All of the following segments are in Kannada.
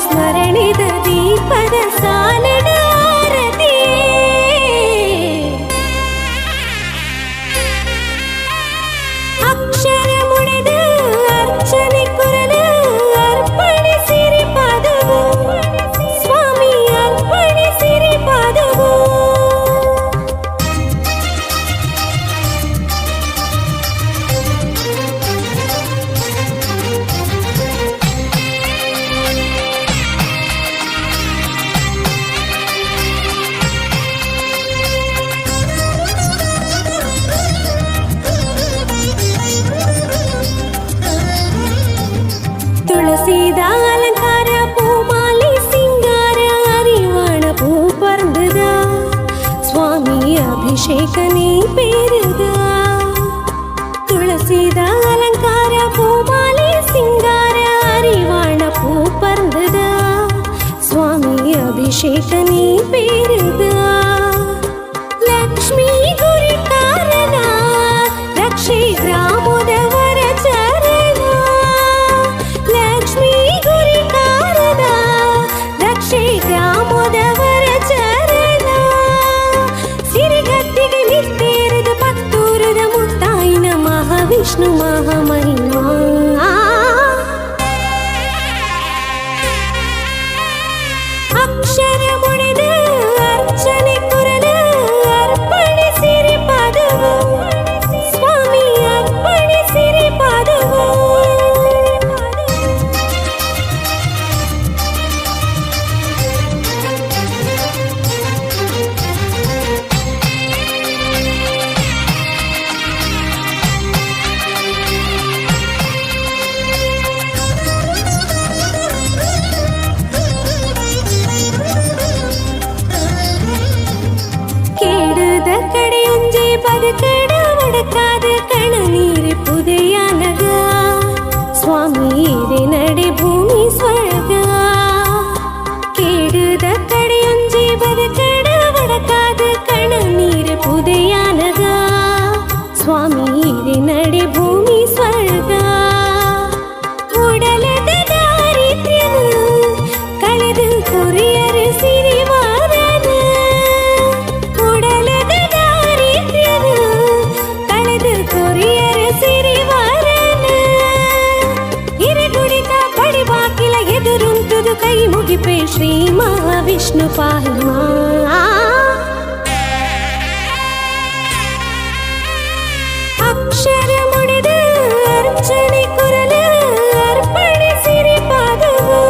ಸ್ಮರಣೆದ ದೀಪದ ಸಾಲಡ ಅಕ್ಷರ ಮುಳೆದ ಅರ್ಚನೆ ಕುರಲ ಅರ್ಪಣೆ ಸಿರಿ ಪಾದವು ಸ್ವಾಮಿ ಅರ್ಪಣೆ ಸಿರಿ ಪಾದವು ತುಳಸಿದ ಅಲಂಕಾರ ಪೂಮಾಲಿ ಸಿಂಗಾರ ಅರಿವಾಣ ಪೂ ಪರ್ದದ ಸ್ವಾಮಿ ಅಭಿಷೇಕನೇ ಪೇರದ ತುಳಸಿದ ಅಲಂಕಾರ ಪೂಮಾಲಿ ಸಿಂಗಾರ ಅರಿವಾಣ ಪೂ ಪರ್ದದ ಸ್ವಾಮಿ ಅಭಿಷೇಕನೇ ಪೇರದ ಲಕ್ಷ್ಮೀ ಗುರಿ ಕಾರಣ ರಕ್ಷೆ ಗ್ರಾಮದವರ ಚರಣ ಲಕ್ಷ್ಮೀ ಗುರಿ ಕಾರಣ ರಕ್ಷೆ ಗ್ರಾಮದವರ ಚರಣ ಸಿರಿಗದ್ದಿಗೆ ನಿತ್ತೇರದ ಪತ್ತೂರದ ಮುತ್ತಾಯಿನ ಮಹಾವಿಷ್ಣು ಮಹಾಮಹಿಮಾ ಅಕ್ಷರ ಮುಳೆದ ಅರ್ಚನೆ ಕುರಲ ಅರ್ಪಣೆ ಸಿರಿ ಪಾದವು ಸ್ವಾಮಿ ಅರ್ಪಣೆ ಸಿರಿ ಪಾದವು ಕೇಡದ ಕಡೆಯೊಂಜೆ ಬದುಕಡ ಒಡಕಾದ ಕಣ ನೀರು ಪುದೆಯಾನಗ ಸ್ವಾಮಿ ಏರೆ ನಡೆ ಭೂಮಿ ಸ್ವರ್ಗ ಕೇಡದ ಕಡೆಯೊಂಜೆ ಬದುಕಡ ಒಡಕಾದ ಕಣ ನೀರು ಪುದೆಯಾನಗ ಸ್ವಾಮಿ ಏರೆ ನಡೆ ಭೂಮಿ ಸ್ವರ್ಗ ಉಡಲದ ದಾರಿದ್ರ್ಯನು ಕಳೆದು ಕೊರಿಯರು ಸಿರಿವಾರನ ಉಡಲದ ದಾರಿದ್ರ್ಯನು ಕಳೆದು ಕೊರಿಯರು ಸಿರಿವಾರನ ಹಿರಿಗುಡಿತ ಪಡಿಬಾಕಿಲ ಎದುರುಂಟುದು ಕೈ ಮುಗಿಪೆ ಶ್ರೀ ಮಹಾವಿಷ್ಣು ಪಾಹಿಮಾ ಅಕ್ಷರ ಮುಡಿದ ಅರ್ಚನೆ ಕುರಲ ಅರ್ಪಣೆ ಸಿರಿ ಪಾದವು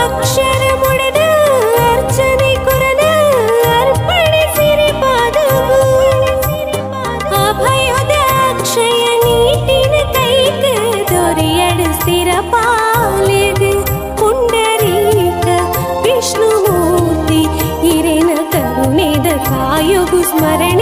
ಅಕ್ಷರ ಮುಡಿದ ಅರ್ಚನೆ ಕುರಲ ಅರ್ಪಣೆ ಸಿರಿ ಪಾದವು ಅಭಯದ ಅಕ್ಷಯ ನೀಟಿನ ಕೈಕ ದೊರೆಯಡು ಸ್ಥಿರ ಪಾಲೆದು ಪುಂಡರೀಕ ವಿಷ್ಣುಮೂರ್ತಿ ಹಿರೇನ ಕರುಣೆದ ಕಾಯುಗು ಸ್ಮರಣ